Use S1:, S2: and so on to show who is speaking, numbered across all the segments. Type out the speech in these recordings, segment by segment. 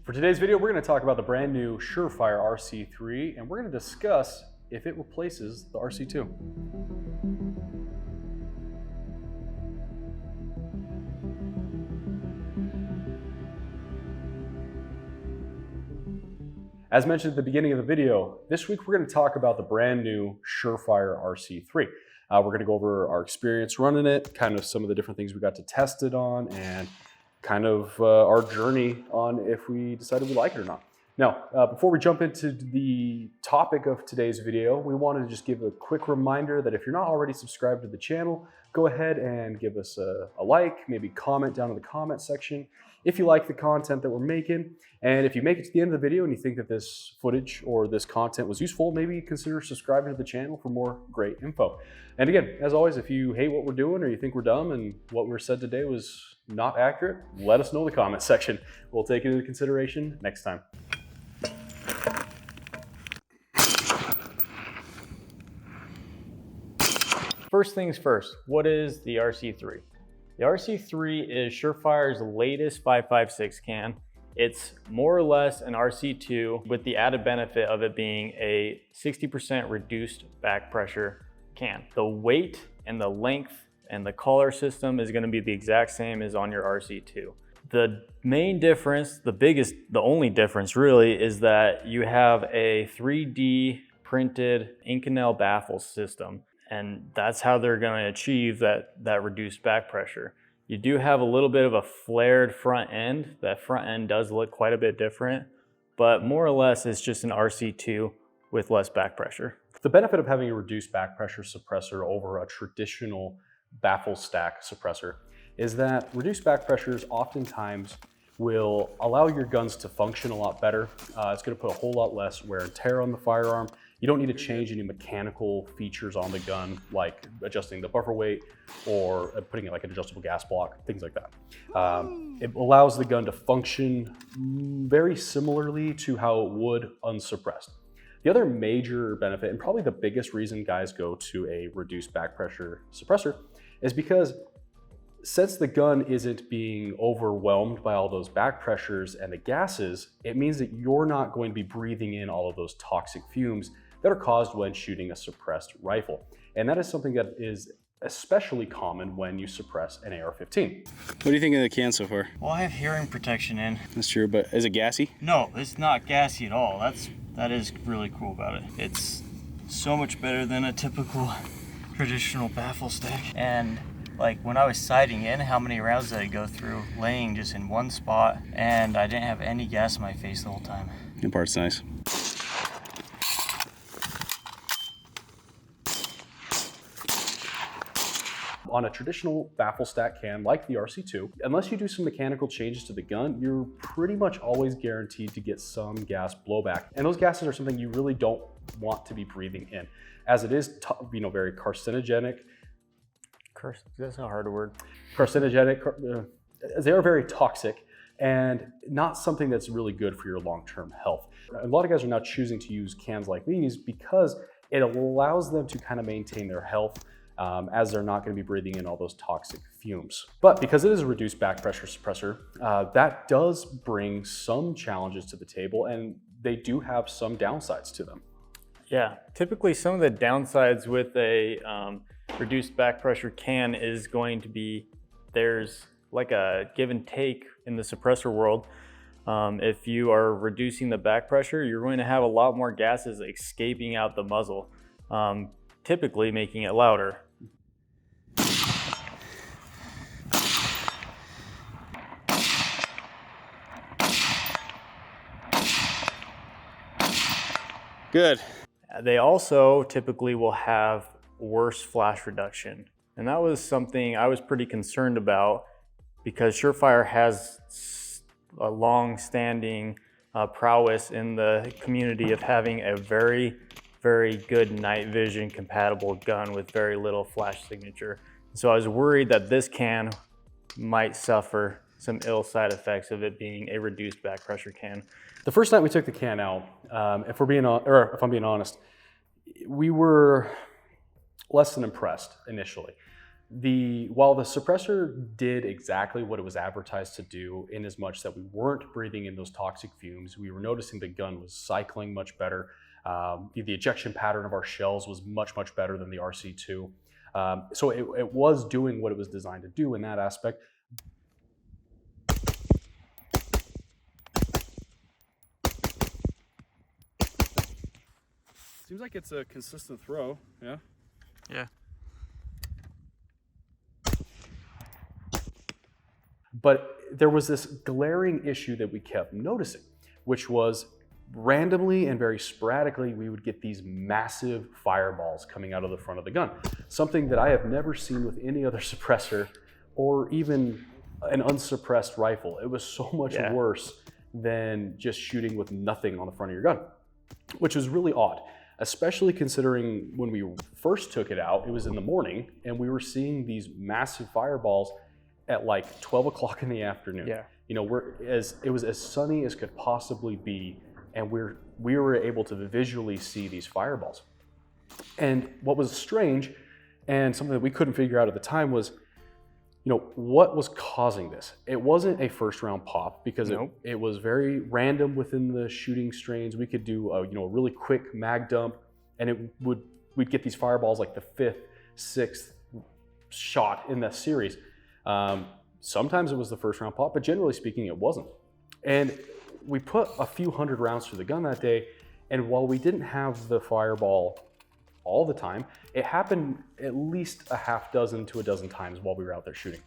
S1: For today's video, we're going to talk about the brand new Surefire RC3, and we're going to discuss if it replaces the RC2. As mentioned at the beginning of the video, this week we're going to talk about the brand new Surefire RC3. We're going to go over our experience running it, kind of some of the different things we got to test it on, and kind of our journey on if we decided we like it or not. Now, before we jump into the topic of today's video, we wanted to just give a quick reminder that if you're not already subscribed to the channel, go ahead and give us a like, maybe comment down in the comment section if you like the content that we're making. And if you make it to the end of the video and you think that this footage or this content was useful, maybe consider subscribing to the channel for more great info. And again, as always, if you hate what we're doing or you think we're dumb and what we said today was not accurate, let us know in the comment section. We'll take it into consideration next time.
S2: First things first, what is the RC3? The RC3 is Surefire's latest 5.56 can. It's more or less an RC2 with the added benefit of it being a 60% reduced back pressure can. The weight and the length and the collar system is going to be the exact same as on your RC2. The main difference, the only difference really, is that you have a 3D printed Inconel baffle system, and that's how they're going to achieve that reduced back pressure. You do have a little bit of a flared front end. That front end does look quite a bit different, but more or less it's just an RC2 with less back pressure.
S1: The benefit of having a reduced back pressure suppressor over a traditional baffle stack suppressor is that reduced back pressures oftentimes will allow your guns to function a lot better. It's going to put a whole lot less wear and tear on the firearm. You don't need to change any mechanical features on the gun, like adjusting the buffer weight or putting it like an adjustable gas block, things like that. It allows the gun to function very similarly to how it would unsuppressed. The other major benefit, and probably the biggest reason guys go to a reduced back pressure suppressor, is because since the gun isn't being overwhelmed by all those back pressures and the gases, it means that you're not going to be breathing in all of those toxic fumes that are caused when shooting a suppressed rifle. And that is something that is especially common when you suppress an AR-15.
S3: What do you think of the can so far?
S2: Well, I have hearing protection in.
S3: That's true, but is it gassy?
S2: No, it's not gassy at all. That is really cool about it. It's so much better than a typical traditional baffle stack. And like when I was sighting in, how many rounds did I go through laying just in one spot, and I didn't have any gas in my face the whole time.
S3: That part's nice.
S1: On a traditional baffle stack can like the RC2, unless you do some mechanical changes to the gun, you're pretty much always guaranteed to get some gas blowback. And those gases are something you really don't want to be breathing in, as it is very carcinogenic.
S2: That's a hard word.
S1: Carcinogenic, they are very toxic and not something that's really good for your long-term health. A lot of guys are now choosing to use cans like these because it allows them to kind of maintain their health as they're not going to be breathing in all those toxic fumes. But because it is a reduced back pressure suppressor, that does bring some challenges to the table, and they do have some downsides to them.
S2: Yeah, typically some of the downsides with a reduced back pressure can is going to be, there's like a give and take in the suppressor world. If you are reducing the back pressure, you're going to have a lot more gases escaping out the muzzle, typically making it louder.
S3: Good.
S2: They also typically will have worse flash reduction. And that was something I was pretty concerned about because Surefire has a long-standing prowess in the community of having a very, very good night vision compatible gun with very little flash signature. So I was worried that this can might suffer some ill side effects of it being a reduced back pressure can.
S1: The first night we took the can out, if I'm being honest, we were less than impressed initially. While the suppressor did exactly what it was advertised to do, in as much that we weren't breathing in those toxic fumes, we were noticing the gun was cycling much better. The ejection pattern of our shells was much better than the RC2. So it was doing what it was designed to do in that aspect.
S3: Seems like it's a consistent throw, yeah?
S2: Yeah.
S1: But there was this glaring issue that we kept noticing, which was randomly and very sporadically, we would get these massive fireballs coming out of the front of the gun. Something that I have never seen with any other suppressor or even an unsuppressed rifle. It was so much worse than just shooting with nothing on the front of your gun, which was really odd, especially considering when we first took it out, it was in the morning and we were seeing these massive fireballs at like 12 o'clock in the afternoon.
S2: Yeah.
S1: You know, it was as sunny as could possibly be, and we were able to visually see these fireballs. And what was strange, and something that we couldn't figure out at the time, was, you know, what was causing this? It wasn't a first round pop, because it was very random within the shooting strains. We could do a really quick mag dump, and we'd get these fireballs like the 5th, 6th shot in that series. Sometimes it was the first round pop, but generally speaking, it wasn't. And we put a few hundred rounds through the gun that day, and while we didn't have the fireball all the time, it happened at least a half dozen to a dozen times while we were out there shooting.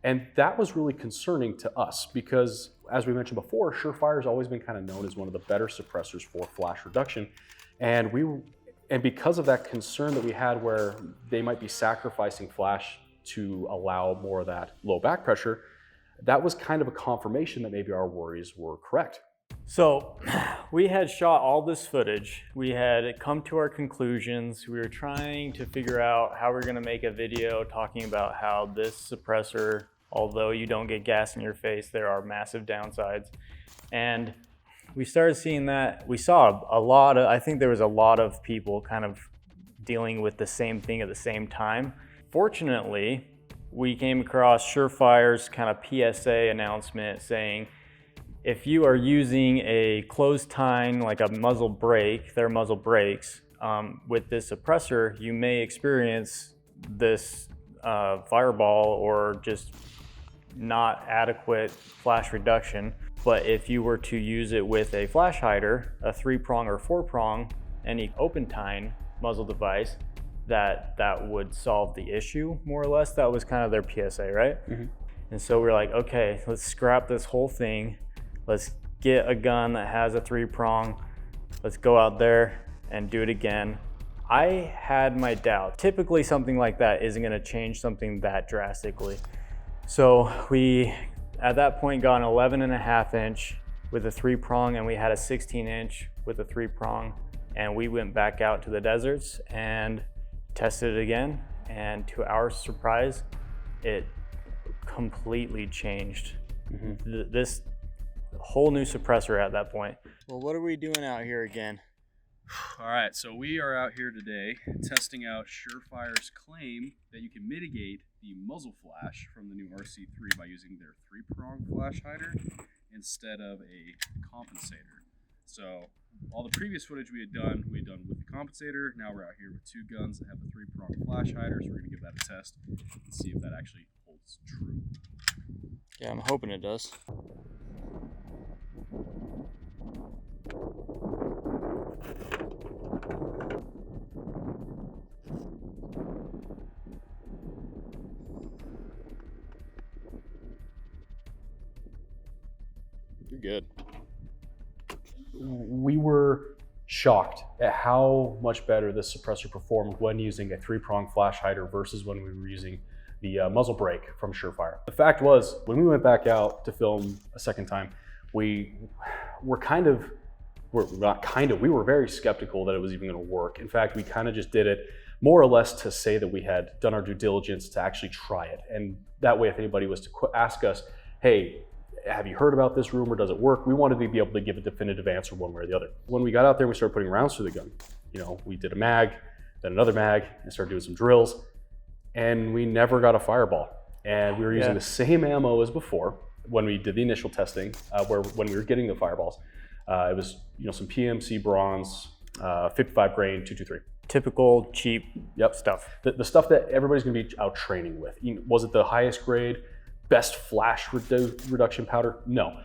S1: And that was really concerning to us because, as we mentioned before, Surefire has always been kind of known as one of the better suppressors for flash reduction. And because of that concern that we had where they might be sacrificing flash to allow more of that low back pressure, that was kind of a confirmation that maybe our worries were correct.
S2: So we had shot all this footage. We had come to our conclusions. We were trying to figure out how we're gonna make a video talking about how this suppressor, although you don't get gas in your face, there are massive downsides. And we started seeing that. We saw I think there was a lot of people kind of dealing with the same thing at the same time. Fortunately, we came across Surefire's kind of PSA announcement saying, if you are using a closed tine, like a muzzle brake, their muzzle brakes, with this suppressor, you may experience this fireball or just not adequate flash reduction. But if you were to use it with a flash hider, a 3-prong or 4-prong, any open tine muzzle device, that would solve the issue, more or less. That was kind of their PSA, right? Mm-hmm. And so we're like, okay, let's scrap this whole thing. Let's get a gun that has a 3-prong. Let's go out there and do it again. I had my doubt. Typically something like that isn't gonna change something that drastically. So we, at that point, got an 11.5 inch with a 3-prong, and we had a 16 inch with a 3-prong. And we went back out to the deserts and tested it again. And to our surprise, it completely changed. Mm-hmm. This whole new suppressor at that point. Well, what are we doing out here again?
S3: All right, so we are out here today testing out Surefire's claim that you can mitigate the muzzle flash from the new RC3 by using their 3-prong flash hider instead of a compensator. So all the previous footage we had done with the compensator. Now we're out here with 2 guns that have the 3-prong flash hider, so we're gonna give that a test and see if that actually holds true.
S2: Yeah, I'm hoping it does.
S3: You're good.
S1: We were shocked at how much better this suppressor performed when using a 3-prong flash hider versus when we were using the muzzle brake from Surefire. The fact was, when we went back out to film a second time, we were very skeptical that it was even going to work. In fact, we kind of just did it more or less to say that we had done our due diligence to actually try it. And that way, if anybody was to ask us, hey, have you heard about this rumor? Does it work? We wanted to be able to give a definitive answer one way or the other. When we got out there and we started putting rounds through the gun, we did a mag, then another mag, and started doing some drills. and we never got a fireball. And we were using the same ammo as before when we did the initial testing, when we were getting the fireballs. It was some PMC bronze, 55 grain, 223.
S2: Typical cheap stuff.
S1: The stuff that everybody's gonna be out training with. Was it the highest grade, best flash reduction powder? No.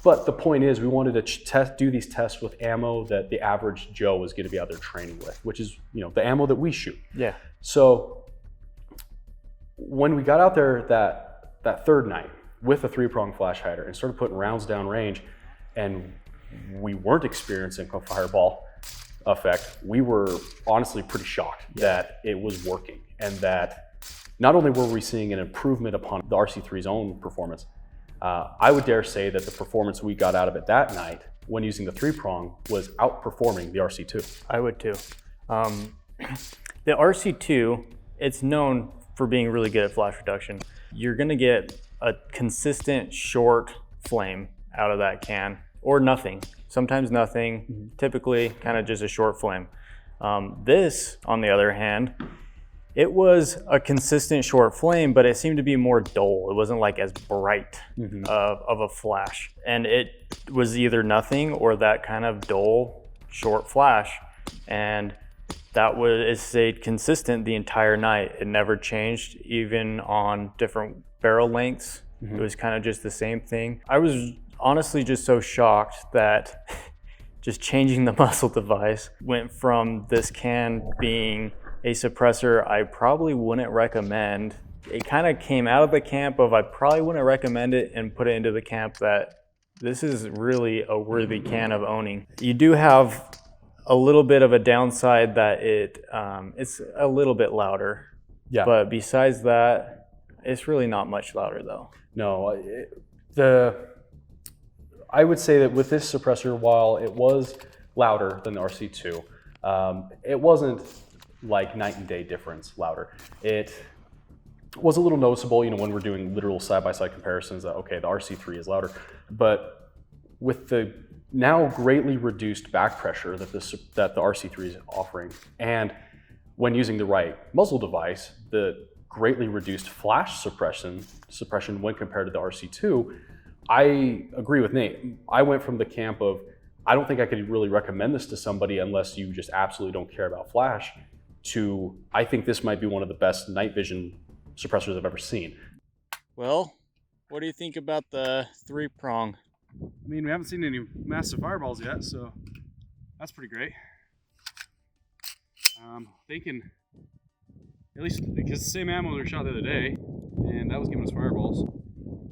S1: But the point is, we wanted to do these tests with ammo that the average Joe is gonna be out there training with, which is the ammo that we shoot.
S2: Yeah.
S1: So when we got out there that third night with a 3-prong flash hider and started putting rounds down range, and we weren't experiencing a fireball effect, we were honestly pretty shocked that it was working, and that not only were we seeing an improvement upon the RC3's own performance, I would dare say that the performance we got out of it that night when using the 3-prong was outperforming the RC2.
S2: I would too. The RC2, it's known for being really good at flash reduction. You're gonna get a consistent short flame out of that can, or nothing. Sometimes nothing, typically kind of just a short flame. This, on the other hand, it was a consistent short flame, but it seemed to be more dull. It wasn't like as bright of a flash. And it was either nothing or that kind of dull, short flash. And it stayed consistent the entire night. It never changed, even on different barrel lengths. It was kind of just the same thing. I was honestly just so shocked that just changing the muzzle device went from this can being a suppressor I probably wouldn't recommend. It kind of came out of the camp of I probably wouldn't recommend it, and put it into the camp that this is really a worthy can of owning. You do have a little bit of a downside that it's a little bit louder. Yeah. But besides that, it's really not much louder though.
S1: No, I would say that with this suppressor, while it was louder than the RC2, it wasn't like night and day difference louder. It was a little noticeable, when we're doing literal side-by-side comparisons, that okay, the RC3 is louder, but with the now greatly reduced back pressure that the RC3 is offering, and when using the right muzzle device, the greatly reduced flash suppression when compared to the RC2, I agree with Nate. I went from the camp of, I don't think I could really recommend this to somebody unless you just absolutely don't care about flash, to I think this might be one of the best night vision suppressors I've ever seen.
S2: Well, what do you think about the 3-prong?
S3: I mean, we haven't seen any massive fireballs yet, so that's pretty great. Thinking, at least because the same ammo we shot the other day, and that was giving us fireballs.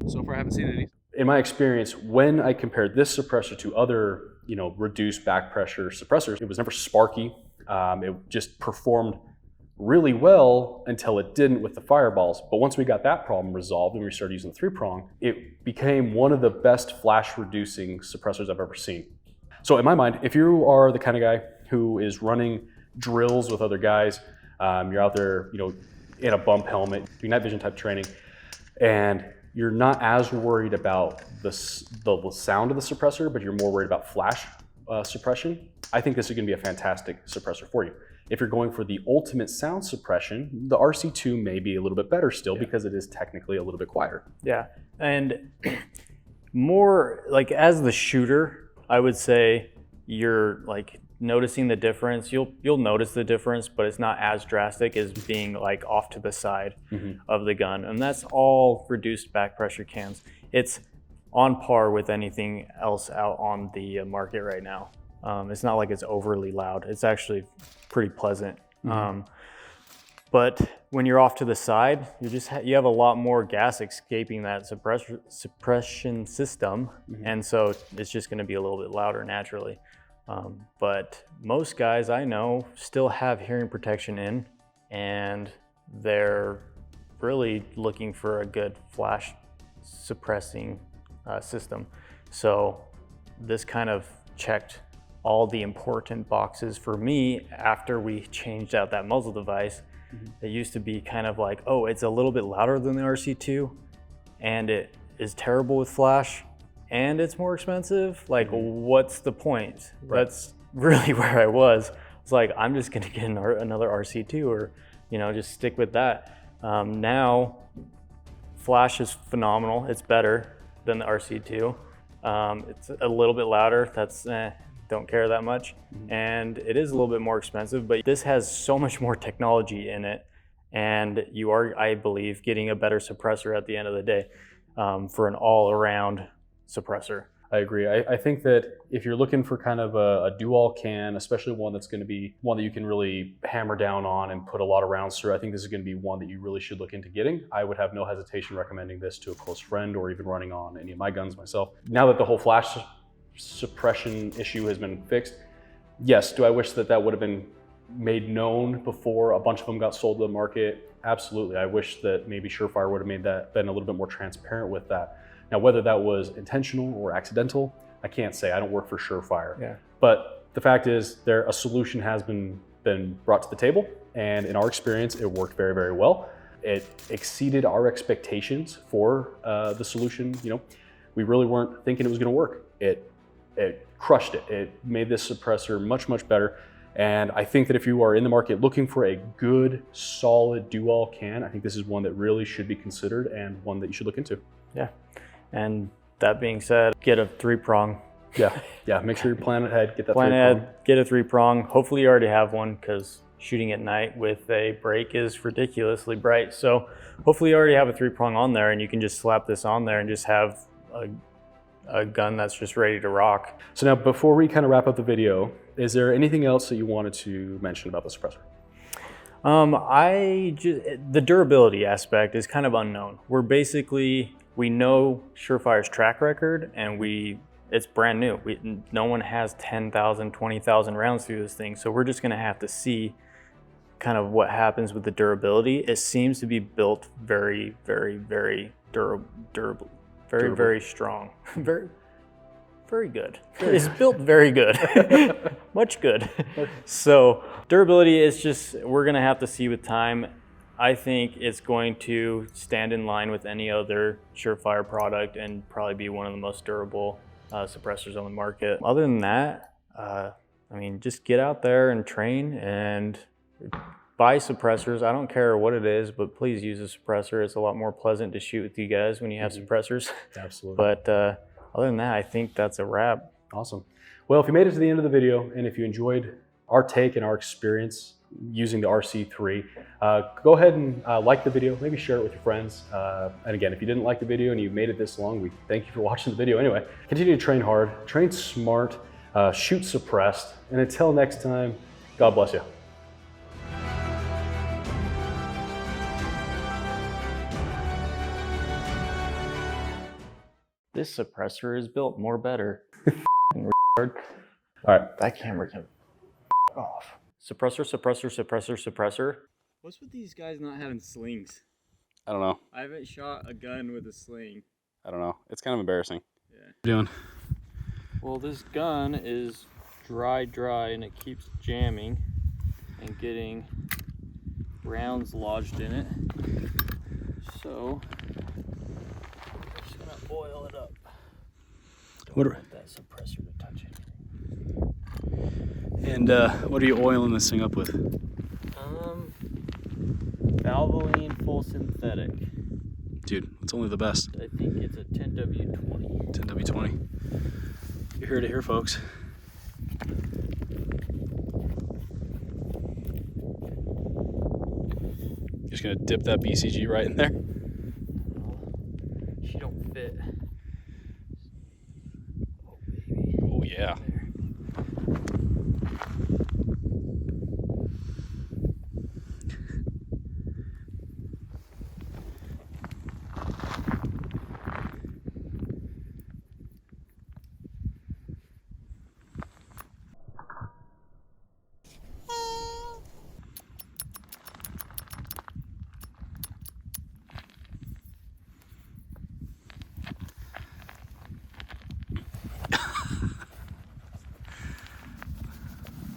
S3: So far I haven't seen any.
S1: In my experience, when I compared this suppressor to other, reduced back pressure suppressors, it was never sparky. It just performed really well until it didn't with the fireballs. But once we got that problem resolved and we started using the 3-prong, it became one of the best flash reducing suppressors I've ever seen. So in my mind, if you are the kind of guy who is running drills with other guys, you're out there, in a bump helmet, doing night vision type training, and you're not as worried about the sound of the suppressor, but you're more worried about flash suppression, I think this is going to be a fantastic suppressor for you. If you're going for the ultimate sound suppression, the RC2 may be a little bit better still because it is technically a little bit quieter.
S2: Yeah, and more like as the shooter, I would say you're like noticing the difference. You'll notice the difference, but it's not as drastic as being like off to the side of the gun. And that's all reduced back pressure cans. It's on par with anything else out on the market right now. It's not like it's overly loud. It's actually pretty pleasant. But when you're off to the side, you have a lot more gas escaping that suppression system, and so it's just going to be a little bit louder naturally. But most guys I know still have hearing protection in, and they're really looking for a good flash suppressing system. So this kind of checked all the important boxes for me after we changed out that muzzle device. It used to be kind of like, oh, it's a little bit louder than the RC2, and it is terrible with flash, and it's more expensive. Like, what's the point? Right. That's really where I was. It's like, I'm just gonna get another RC2 or you know, just stick with that. Now, flash is phenomenal. It's better than the RC2. It's a little bit louder. That's don't care that much. And it is a little bit more expensive, but this has so much more technology in it. And you are, I believe, getting a better suppressor at the end of the day for an all-around suppressor.
S1: I agree. I think that if you're looking for kind of a dual can, especially one that's going to be one that you can really hammer down on and put a lot of rounds through, I think this is going to be one that you really should look into getting. I would have no hesitation recommending this to a close friend or even running on any of my guns myself. Now that the whole flash suppression issue has been fixed, yes, do I wish that that would have been made known before a bunch of them got sold to the market? Absolutely. I wish that maybe Surefire would have made that, been a little bit more transparent with that. Now, whether that was intentional or accidental, I can't say. I don't work for Surefire.
S2: Yeah.
S1: But the fact is, a solution has been brought to the table, and in our experience, it worked very, very well. It exceeded our expectations for the solution. You know, we really weren't thinking it was going to work. It crushed it. It made this suppressor much, much better. And I think that if you are in the market looking for a good, solid dual can, I think this is one that really should be considered and one that you should look into.
S2: Yeah. And that being said, get a 3-prong.
S1: Yeah. Make sure you plan ahead. Get that
S2: Plan
S1: 3-prong.
S2: ahead, get a 3-prong. Hopefully you already have one, because shooting at night with a brake is ridiculously bright. So hopefully you already have a 3-prong on there, and you can just slap this on there and just have a gun that's just ready to rock.
S1: So now, before we kind of wrap up the video, is there anything else that you wanted to mention about the suppressor?
S2: The durability aspect is kind of unknown. We know Surefire's track record, and it's brand new. No one has 10,000, 20,000 rounds through this thing. So we're just gonna have to see kind of what happens with the durability. It seems to be built very, very, very durable. Very strong. Very good. It's built very good. Much good. So durability is just, we're gonna have to see with time. I think it's going to stand in line with any other Surefire product and probably be one of the most durable suppressors on the market. Other than that, I mean, just get out there and train and buy suppressors. I don't care what it is, but please use a suppressor. It's a lot more pleasant to shoot with you guys when you have suppressors.
S1: Absolutely.
S2: But other than that, I think that's a wrap.
S1: Awesome. Well, if you made it to the end of the video, and if you enjoyed our take and our experience using the RC3, go ahead and like the video, maybe share it with your friends. And again, if you didn't like the video and you made it this long, we thank you for watching the video anyway. Continue to train hard, train smart, shoot suppressed, and until next time, God bless you.
S2: This suppressor is built more better.
S1: All right.
S2: That camera can off. Suppressor. What's with these guys not having slings?
S3: I don't know.
S2: I haven't shot a gun with a sling.
S3: I don't know. It's kind of embarrassing.
S2: Yeah.
S3: What are you doing?
S2: Well, this gun is dry, and it keeps jamming and getting rounds lodged in it. So, I'm just gonna oil it up. Don't want that suppressor to touch it.
S3: And what are you oiling this thing up with?
S2: Valvoline full synthetic.
S3: Dude, it's only the best.
S2: I think it's a 10W20.
S3: 10W20. You heard it here, folks. Just gonna dip that BCG right in there.
S2: She don't fit. Oh baby.
S3: Oh yeah.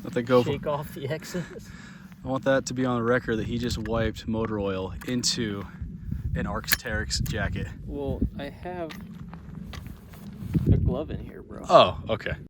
S3: Let that go.
S2: Shake off the excess.
S3: I want that to be on the record that he just wiped motor oil into an Arc'teryx jacket.
S2: Well, I have a glove in here, bro.
S3: Oh, okay.